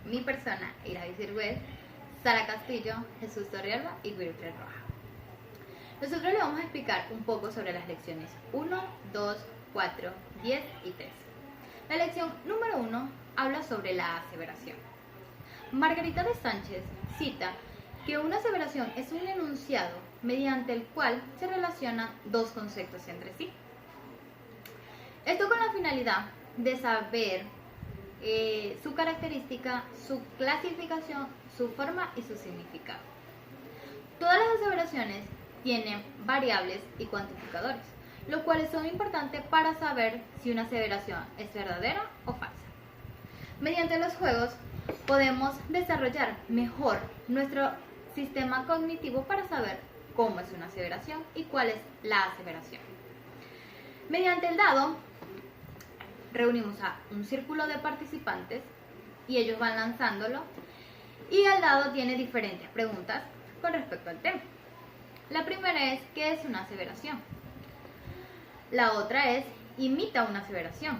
mi persona, Iravis Virgüez, Sara Castillo, Jesús Torrealba y Wilfred Roja. Nosotros le vamos a explicar un poco sobre las lecciones 1, 2, 4, 10 y 13. La lección número 1 habla sobre la aseveración. Margarita de Sánchez cita que una aseveración es un enunciado mediante el cual se relacionan dos conceptos entre sí. Esto con la finalidad de saber su característica, su clasificación, su forma y su significado. Todas las aseveraciones tienen variables y cuantificadores, los cuales son importantes para saber si una aseveración es verdadera o falsa. Mediante los juegos podemos desarrollar mejor nuestro sistema cognitivo para saber cómo es una aseveración y cuál es la aseveración. Mediante el dado, reunimos a un círculo de participantes y ellos van lanzándolo, y el dado tiene diferentes preguntas con respecto al tema. La primera es: ¿qué es una aseveración? La otra es: imita una aseveración.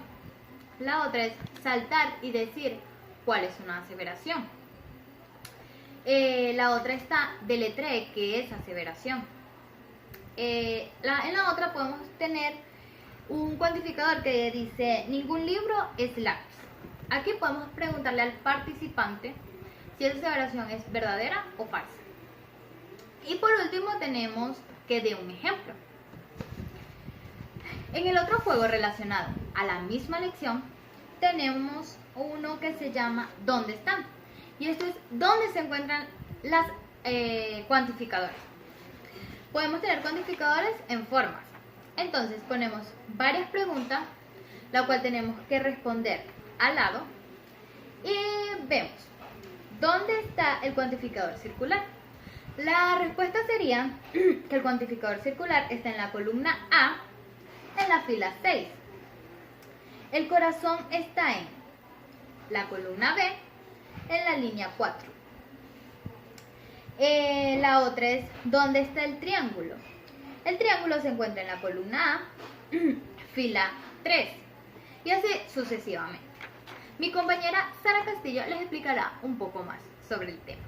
La otra es saltar y decir cuál es una aseveración. La otra está: deletree qué es aseveración. En la otra podemos tener un cuantificador que dice: ningún libro es lápiz. Aquí podemos preguntarle al participante si esa aseveración es verdadera o falsa. Y por último tenemos que dé un ejemplo. En el otro juego relacionado a la misma lección tenemos uno que se llama ¿dónde están? Y esto es dónde se encuentran las cuantificadores. Podemos tener cuantificadores en formas. Entonces ponemos varias preguntas, la cual tenemos que responder al lado, y vemos ¿dónde está el cuantificador circular? La respuesta sería que el cuantificador circular está en la columna A, en la fila 6. El corazón está en la columna B, en la línea 4. La otra es ¿dónde está el triángulo? El triángulo se encuentra en la columna A, fila 3, y así sucesivamente. Mi compañera Sara Castillo les explicará un poco más sobre el tema.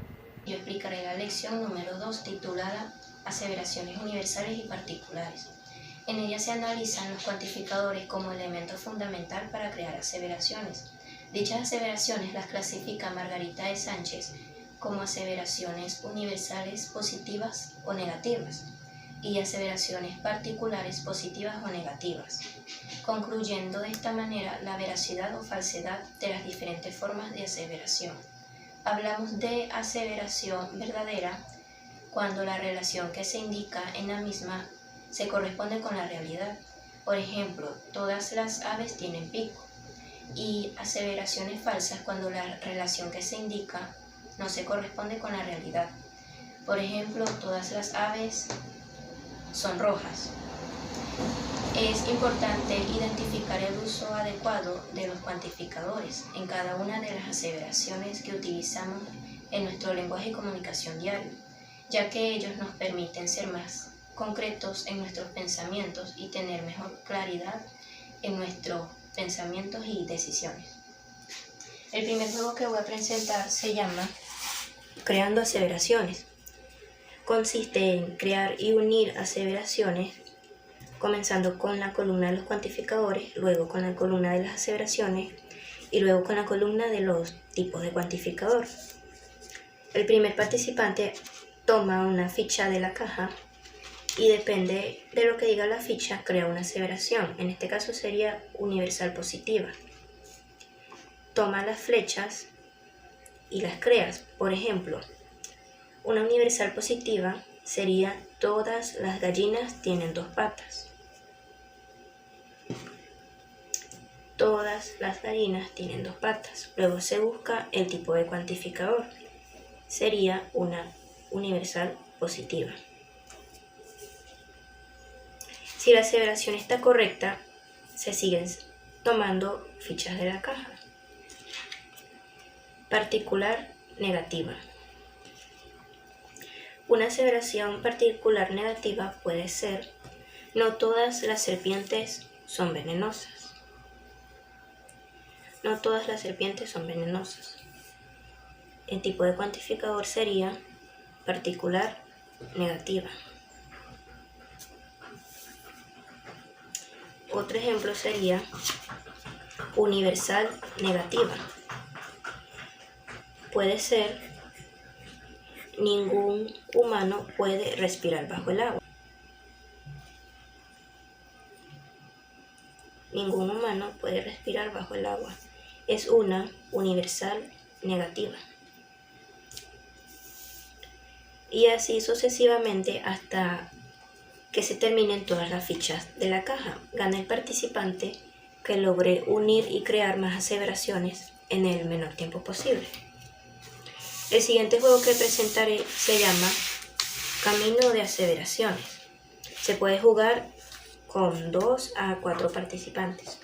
Yo explicaré la lección número 2 titulada Aseveraciones universales y particulares. En ella se analizan los cuantificadores como elemento fundamental para crear aseveraciones. Dichas aseveraciones las clasifica Margarita de Sánchez como aseveraciones universales positivas o negativas y aseveraciones particulares positivas o negativas, concluyendo de esta manera la veracidad o falsedad de las diferentes formas de aseveración. Hablamos de aseveración verdadera cuando la relación que se indica en la misma se corresponde con la realidad. Por ejemplo, todas las aves tienen pico. Y aseveraciones falsas cuando la relación que se indica no se corresponde con la realidad. Por ejemplo, todas las aves son rojas. Es importante identificar el uso adecuado de los cuantificadores en cada una de las aseveraciones que utilizamos en nuestro lenguaje y comunicación diario, ya que ellos nos permiten ser más concretos en nuestros pensamientos y tener mejor claridad en nuestros pensamientos y decisiones. El primer juego que voy a presentar se llama Creando aseveraciones. Consiste en crear y unir aseveraciones, comenzando con la columna de los cuantificadores, luego con la columna de las aseveraciones y luego con la columna de los tipos de cuantificador. El primer participante toma una ficha de la caja y depende de lo que diga la ficha, crea una aseveración. En este caso sería universal positiva. Toma las flechas y las creas. Por ejemplo, una universal positiva sería todas las gallinas tienen dos patas. Todas las gallinas tienen dos patas. Luego se busca el tipo de cuantificador. Sería una universal positiva. Si la aseveración está correcta, se siguen tomando fichas de la caja. Particular negativa. Una aseveración particular negativa puede ser: no todas las serpientes son venenosas. No todas las serpientes son venenosas. El tipo de cuantificador sería particular negativa. Otro ejemplo sería universal negativa. Puede ser ningún humano puede respirar bajo el agua. Ningún humano puede respirar bajo el agua. Es una universal negativa. Y así sucesivamente hasta que se terminen todas las fichas de la caja. Gana el participante que logre unir y crear más aseveraciones en el menor tiempo posible. El siguiente juego que presentaré se llama Camino de Aseveraciones. Se puede jugar con 2 a 4 participantes.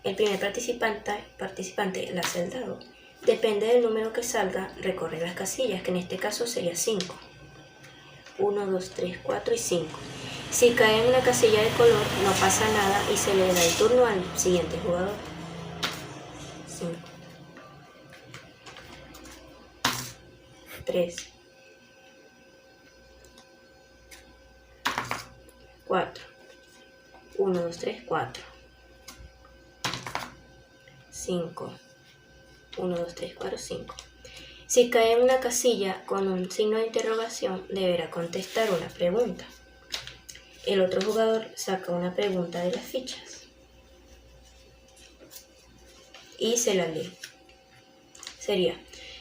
El primer participante lanza el dado. Depende del número que salga, recorre las casillas, que en este caso sería 5. 1, 2, 3, 4 y 5. Si cae en una casilla de color, no pasa nada y se le da el turno al siguiente jugador. 5. 3. 4. 1, 2, 3, 4. 5. 1, 2, 3, 4, 5. Si cae en una casilla con un signo de interrogación, deberá contestar una pregunta. El otro jugador saca una pregunta de las fichas y se la lee. Sería: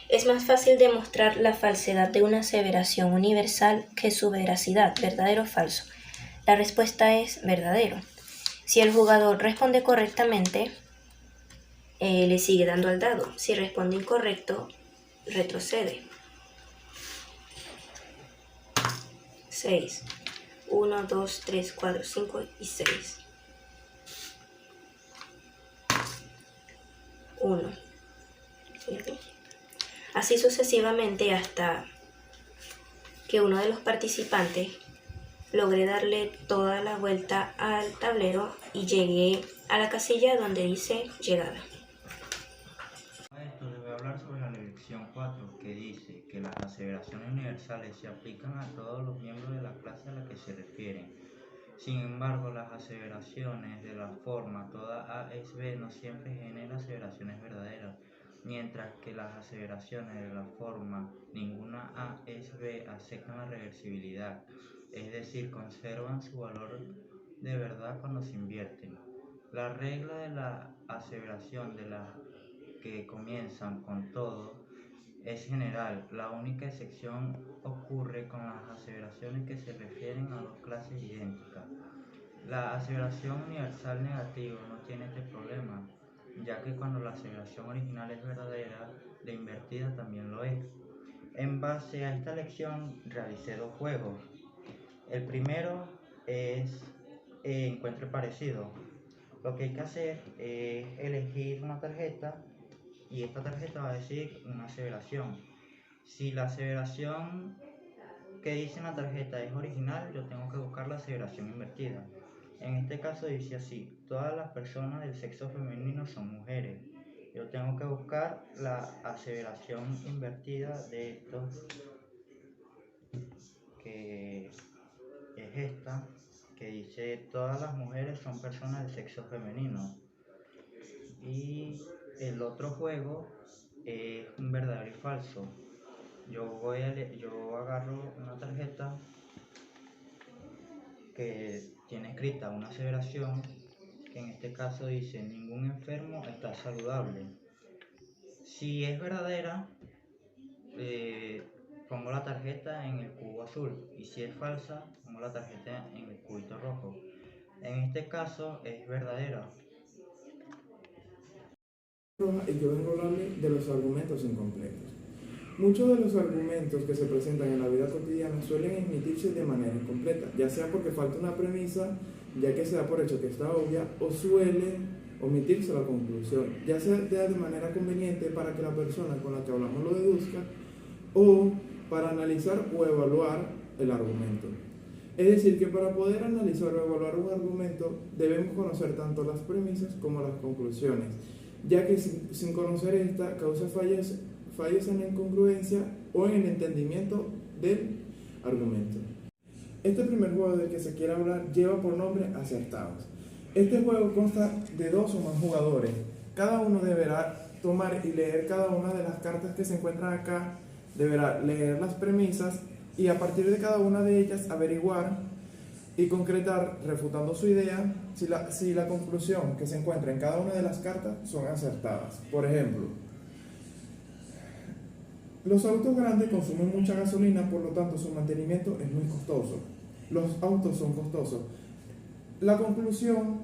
es más fácil demostrar la falsedad de una aseveración universal que su veracidad, ¿verdadero o falso? La respuesta es verdadero. Si el jugador responde correctamente, le sigue dando al dado. Si responde incorrecto, retrocede. 6. 1, 2, 3, 4, 5 y 6. 1. Así sucesivamente hasta que uno de los participantes logré darle toda la vuelta al tablero y llegué a la casilla donde dice llegada. Esto les voy a hablar sobre la lección 4, que dice que las aseveraciones universales se aplican a todos los miembros de la clase a la que se refieren. Sin embargo, las aseveraciones de la forma toda A es B no siempre generan aseveraciones verdaderas, mientras que las aseveraciones de la forma ninguna A es B aceptan la reversibilidad, es decir, conservan su valor de verdad cuando se invierten. La regla de la aseveración de las que comienzan con todo es general. La única excepción ocurre con las aseveraciones que se refieren a dos clases idénticas. La aseveración universal negativa no tiene este problema, ya que cuando la aseveración original es verdadera, la invertida también lo es. En base a esta lección realicé 2 juegos. El primero es encuentre parecido. Lo que hay que hacer es elegir una tarjeta y esta tarjeta va a decir una aseveración. Si la aseveración que dice en la tarjeta es original, yo tengo que buscar la aseveración invertida. En este caso dice así: todas las personas del sexo femenino son mujeres. Yo tengo que buscar la aseveración invertida de esto, que es esta, que dice todas las mujeres son personas del sexo femenino. Y el otro juego es un verdadero y falso. Yo agarro una tarjeta que tiene escrita una aseveración, que en este caso dice ningún enfermo está saludable. Si es verdadera, pongo la tarjeta en el cubo azul, y si es falsa, pongo la tarjeta en el cubito rojo. En este caso es verdadera. Y yo vengo a hablarles de los argumentos incompletos. Muchos de los argumentos que se presentan en la vida cotidiana suelen emitirse de manera incompleta, ya sea porque falta una premisa, ya que se da por hecho que está obvia, o suele omitirse la conclusión, ya sea de manera conveniente para que la persona con la que hablamos lo deduzca, o para analizar o evaluar el argumento. Es decir, que para poder analizar o evaluar un argumento debemos conocer tanto las premisas como las conclusiones. ya que sin conocer esta causa fallos en la incongruencia o en el entendimiento del argumento. Este primer juego del que se quiere hablar lleva por nombre Acertados. Este juego consta de 2 o más jugadores. Cada uno deberá tomar y leer cada una de las cartas que se encuentran acá, deberá leer las premisas y a partir de cada una de ellas averiguar y concretar, refutando su idea, si la conclusión que se encuentra en cada una de las cartas son acertadas. Por ejemplo, los autos grandes consumen mucha gasolina, por lo tanto su mantenimiento es muy costoso. Los autos son costosos. La conclusión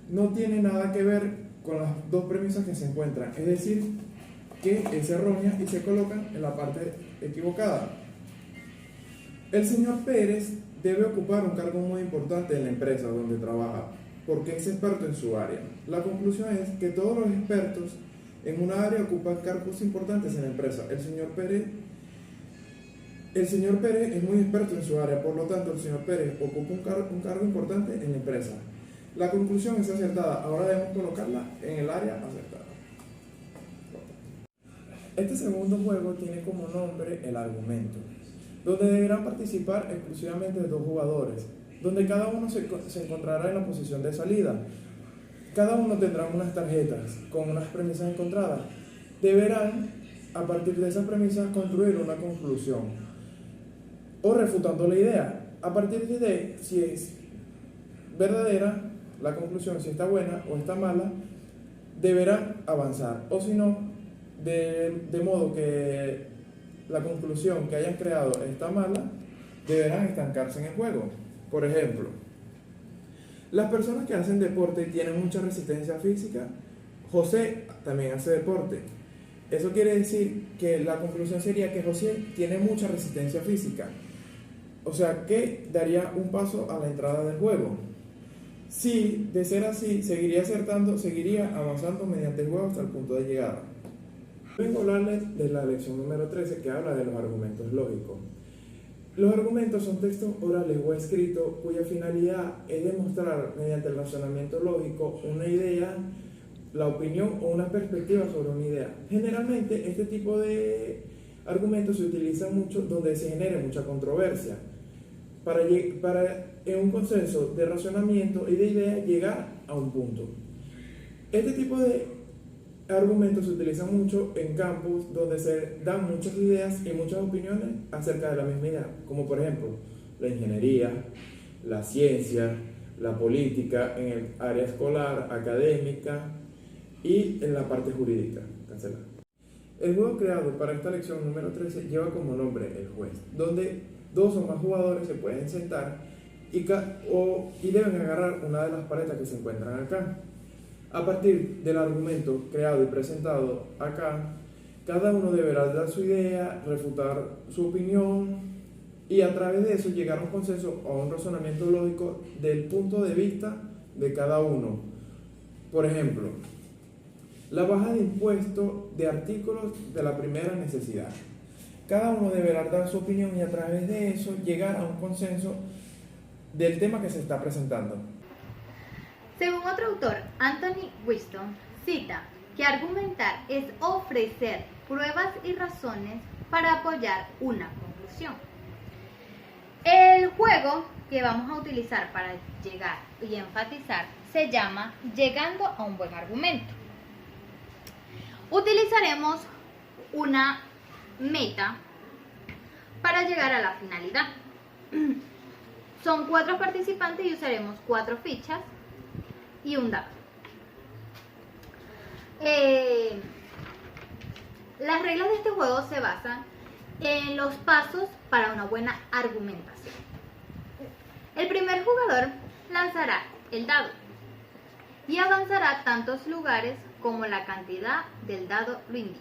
no tiene nada que ver con las 2 premisas que se encuentran, es decir, que es errónea y se colocan en la parte equivocada. El señor Pérez debe ocupar un cargo muy importante en la empresa donde trabaja, porque es experto en su área. La conclusión es que todos los expertos en una área ocupan cargos importantes en la empresa. El señor Pérez es muy experto en su área, por lo tanto el señor Pérez ocupa un cargo importante en la empresa. La conclusión es acertada, ahora debemos colocarla en el área acertada. Este segundo juego tiene como nombre el argumento, donde deberán participar exclusivamente 2 jugadores, donde cada uno se encontrará en la posición de salida. Cada uno tendrá unas tarjetas con unas premisas encontradas. Deberán, a partir de esas premisas, construir una conclusión o refutando la idea. A partir de si es verdadera la conclusión, si está buena o está mala, deberán avanzar. O si no, de modo que la conclusión que hayan creado está mala, deberán estancarse en el juego. Por ejemplo, las personas que hacen deporte y tienen mucha resistencia física, José también hace deporte. Eso quiere decir que la conclusión sería que José tiene mucha resistencia física. O sea que daría un paso a la entrada del juego. Si, de ser así, seguiría avanzando mediante el juego hasta el punto de llegada. Vengo a hablarles de la lección número 13 que habla de los argumentos lógicos. Los argumentos son textos orales o escritos cuya finalidad es demostrar mediante el razonamiento lógico una idea, la opinión o una perspectiva sobre una idea. Generalmente este tipo de argumentos se utilizan mucho donde se genere mucha controversia para en un consenso de razonamiento y de ideas llegar a un punto. Este tipo de argumentos se utilizan mucho en campos donde se dan muchas ideas y muchas opiniones acerca de la misma idea, como por ejemplo la ingeniería, la ciencia, la política, en el área escolar, académica y en la parte jurídica. Cancelar. El juego creado para esta lección número 13 lleva como nombre el juez, donde 2 o más jugadores se pueden sentar y deben agarrar una de las paletas que se encuentran acá. A partir del argumento creado y presentado acá, cada uno deberá dar su idea, refutar su opinión y a través de eso llegar a un consenso o a un razonamiento lógico del punto de vista de cada uno. Por ejemplo, la baja de impuestos de artículos de la primera necesidad. Cada uno deberá dar su opinión y a través de eso llegar a un consenso del tema que se está presentando. Según otro autor, Anthony Winston, cita que argumentar es ofrecer pruebas y razones para apoyar una conclusión. El juego que vamos a utilizar para llegar y enfatizar se llama Llegando a un buen argumento. Utilizaremos una meta para llegar a la finalidad. Son 4 participantes y usaremos 4 fichas y un dado. Las reglas de este juego se basan en los pasos para una buena argumentación. El primer jugador lanzará el dado y avanzará tantos lugares como la cantidad del dado lo indique.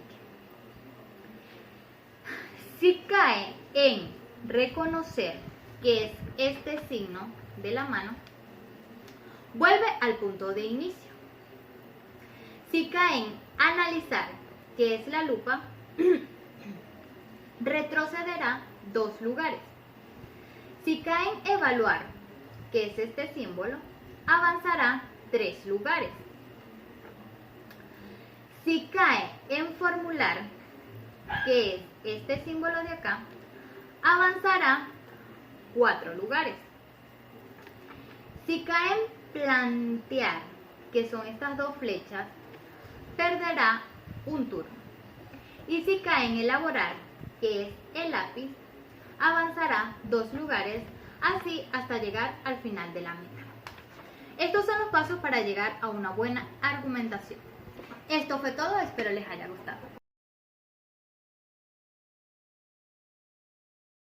Si cae en reconocer que es este signo de la mano, vuelve al punto de inicio. Si cae en analizar qué es la lupa, retrocederá 2 lugares. Si cae en evaluar qué es este símbolo, avanzará 3 lugares. Si cae en formular, que es este símbolo de acá, avanzará 4 lugares. Si cae en plantear, que son estas dos flechas, perderá un turno. Y si cae en elaborar, que es el lápiz, avanzará 2 lugares, así hasta llegar al final de la meta. Estos son los pasos para llegar a una buena argumentación. Esto fue todo, espero les haya gustado.